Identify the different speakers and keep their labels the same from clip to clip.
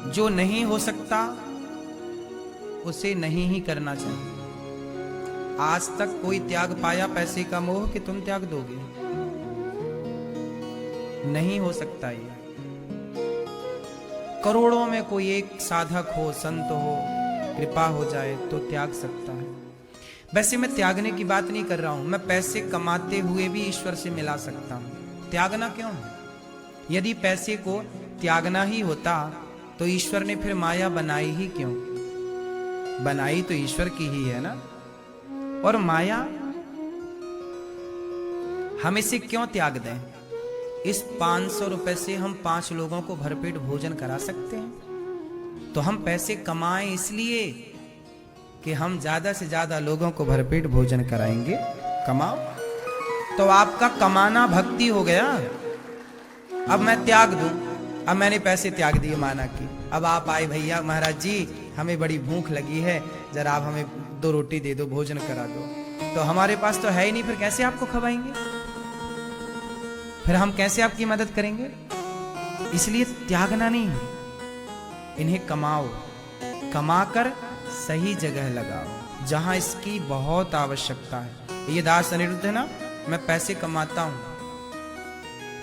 Speaker 1: जो नहीं हो सकता उसे नहीं ही करना चाहिए। आज तक कोई त्याग पाया पैसे का मोह कि तुम त्याग दोगे? नहीं हो सकता ये। करोड़ों में कोई एक साधक हो, संत हो, कृपा हो जाए तो त्याग सकता है। वैसे मैं त्यागने की बात नहीं कर रहा हूं, मैं पैसे कमाते हुए भी ईश्वर से मिला सकता हूं। त्यागना क्यों है? यदि पैसे को त्यागना ही होता तो ईश्वर ने फिर माया बनाई ही क्यों? बनाई तो ईश्वर की ही है ना। और माया हम इसे क्यों त्याग दें? इस 500 रुपए से हम 5 लोगों को भरपेट भोजन करा सकते हैं। तो हम पैसे कमाएं इसलिए कि हम ज्यादा से ज्यादा लोगों को भरपेट भोजन कराएंगे। कमाओ। तो आपका कमाना भक्ति हो गया। अब मैं त्याग दूं, अब मैंने पैसे त्याग दिए माना कि अब आप आए, भैया महाराज जी हमें बड़ी भूख लगी है, जरा आप हमें 2 रोटी दे दो, भोजन करा दो। तो हमारे पास तो है ही नहीं, फिर कैसे आपको खवाएंगे? फिर हम कैसे आपकी मदद करेंगे? इसलिए त्यागना नहीं है, इन्हें कमाओ, कमाकर सही जगह लगाओ जहां इसकी बहुत आवश्यकता है। ये दास अनिरुद्ध है ना, मैं पैसे कमाता हूं,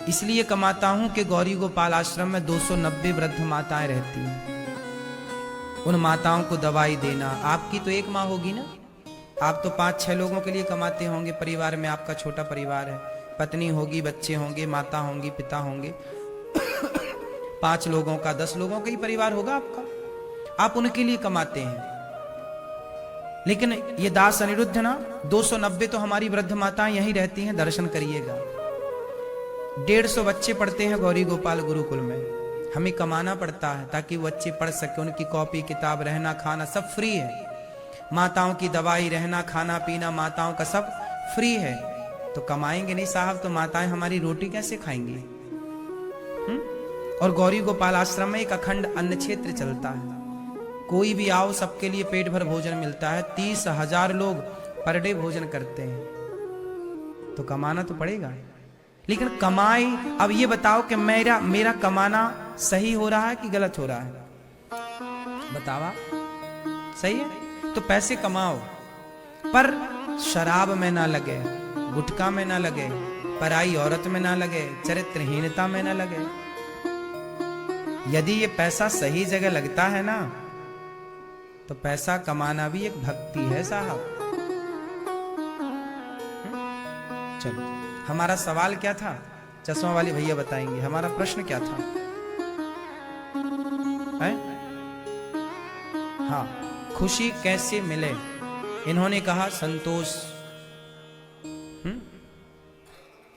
Speaker 1: इसलिए कमाता हूं कि गौरी गोपाल आश्रम में 290 वृद्ध माताएं रहती हैं। उन माताओं को दवाई देना, आपकी तो एक माँ होगी ना, आप तो 5-6 लोगों के लिए कमाते होंगे। परिवार में आपका छोटा परिवार है, पत्नी होगी, बच्चे होंगे, माता होंगी, पिता होंगे। 5 लोगों का, 10 लोगों का ही परिवार होगा आपका, आप उनके लिए कमाते हैं। लेकिन ये दास अनिरुद्ध ना, 290 तो हमारी वृद्ध माताएं यहीं रहती हैं, दर्शन करिएगा। 150 बच्चे पढ़ते हैं गौरी गोपाल गुरुकुल में, हमें कमाना पड़ता है ताकि वो बच्चे पढ़ सके। उनकी कॉपी किताब, रहना खाना सब फ्री है। माताओं की दवाई, रहना खाना पीना, माताओं का सब फ्री है। तो कमाएंगे नहीं साहब तो माताएं हमारी रोटी कैसे खाएंगी? और गौरी गोपाल आश्रम में एक अखंड अन्न क्षेत्र चलता है, कोई भी आओ सबके लिए पेट भर भोजन मिलता है। 30,000 लोग पर डे भोजन करते हैं। तो कमाना तो पड़ेगा। लेकिन कमाई, अब ये बताओ कि मेरा कमाना सही हो रहा है कि गलत हो रहा है? बतावा, सही है? तो पैसे कमाओ, पर शराब में ना लगे, गुटखा में ना लगे, पराई औरत में ना लगे, चरित्रहीनता में ना लगे। यदि ये पैसा सही जगह लगता है ना, तो पैसा कमाना भी एक भक्ति है साहब। चलो, हमारा सवाल क्या था? चश्मा वाले भैया बताएंगे हमारा प्रश्न क्या था। है? हाँ, खुशी कैसे मिले? इन्होंने कहा संतोष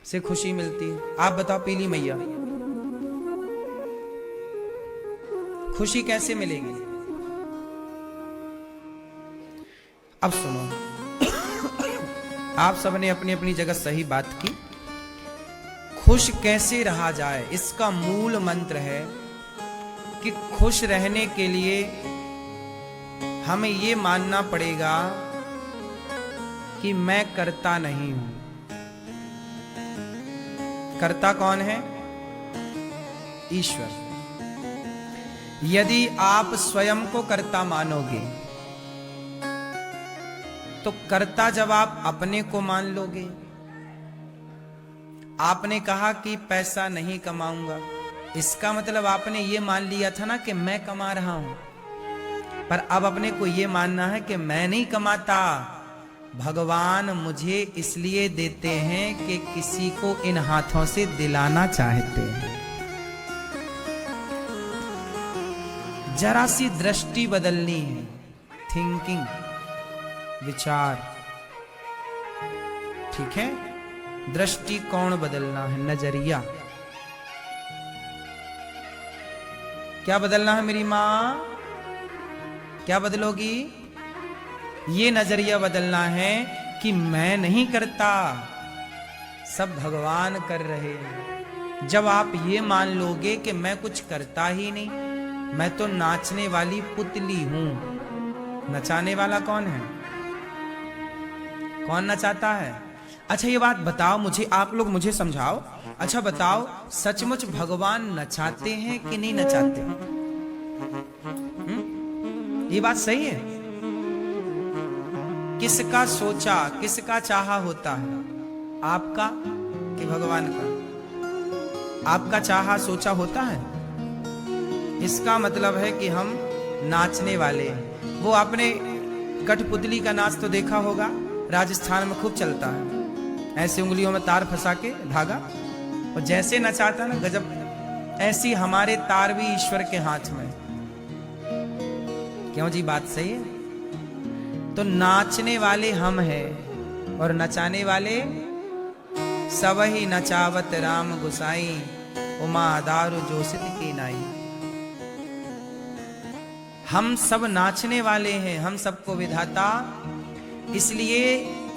Speaker 1: से खुशी मिलती है। आप बताओ पीली मैया, खुशी कैसे मिलेगी? अब सुनो, आप सबने अपनी अपनी जगह सही बात की। खुश कैसे रहा जाए, इसका मूल मंत्र है कि खुश रहने के लिए हमें यह मानना पड़ेगा कि मैं करता नहीं हूं। करता कौन है? ईश्वर। यदि आप स्वयं को कर्ता मानोगे तो कर्ता जब आप अपने को मान लोगे, आपने कहा कि पैसा नहीं कमाऊंगा, इसका मतलब आपने ये मान लिया था ना कि मैं कमा रहा हूं। पर अब अपने को ये मानना है कि मैं नहीं कमाता, भगवान मुझे इसलिए देते हैं कि किसी को इन हाथों से दिलाना चाहते हैं। जरा सी दृष्टि बदलनी है, थिंकिंग, विचार, ठीक है? दृष्टिकोण बदलना है, नजरिया। क्या बदलना है मेरी मां? क्या बदलोगी? ये नजरिया बदलना है कि मैं नहीं करता, सब भगवान कर रहे हैं। जब आप ये मान लोगे कि मैं कुछ करता ही नहीं, मैं तो नाचने वाली पुतली हूं। नचाने वाला कौन है? कौन नचाता है? अच्छा ये बात बताओ मुझे, आप लोग मुझे समझाओ। अच्छा बताओ, सचमुच भगवान नचाते हैं कि नहीं नचाते? ये बात सही है। किसका सोचा किसका चाहा होता है, आपका कि भगवान का? आपका चाहा सोचा होता है। इसका मतलब है कि हम नाचने वाले हैं। वो आपने कठपुतली का नाच तो देखा होगा, राजस्थान में खूब चलता है। ऐसे उंगलियों में तार फंसा के धागा, और जैसे नचाता ना गजब। ऐसी हमारे तार भी ईश्वर के हाथ में। क्यों जी, बात सही है। तो नाचने वाले हम हैं और नचाने वाले सब ही नचावत राम गुसाई, उमा दारु जोसित की नाई। हम सब नाचने वाले हैं, हम सबको विधाता इसलिए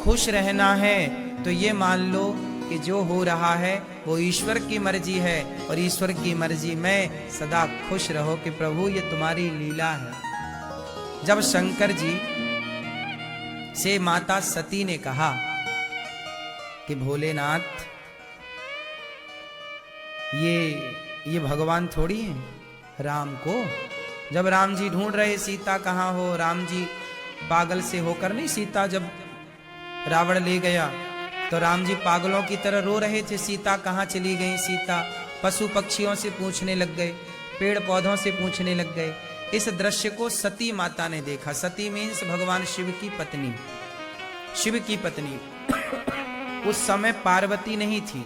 Speaker 1: खुश रहना है। तो ये मान लो कि जो हो रहा है वो ईश्वर की मर्जी है, और ईश्वर की मर्जी में सदा खुश रहो कि प्रभु ये तुम्हारी लीला है। जब शंकर जी से माता सती ने कहा कि भोलेनाथ ये भगवान थोड़ी है राम को। जब राम जी ढूंढ रहे सीता कहाँ हो, राम जी पागल से होकर नहीं, सीता जब रावण ले गया तो राम जी पागलों की तरह रो रहे थे, सीता कहाँ चली गई सीता। पशु पक्षियों से पूछने लग गए, पेड़ पौधों से पूछने लग गए। इस दृश्य को सती माता ने देखा। सती मीन्स भगवान शिव की पत्नी। शिव की पत्नी उस समय पार्वती नहीं थी,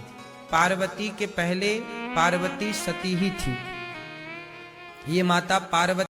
Speaker 1: पार्वती के पहले पार्वती सती ही थी। ये माता पार्वती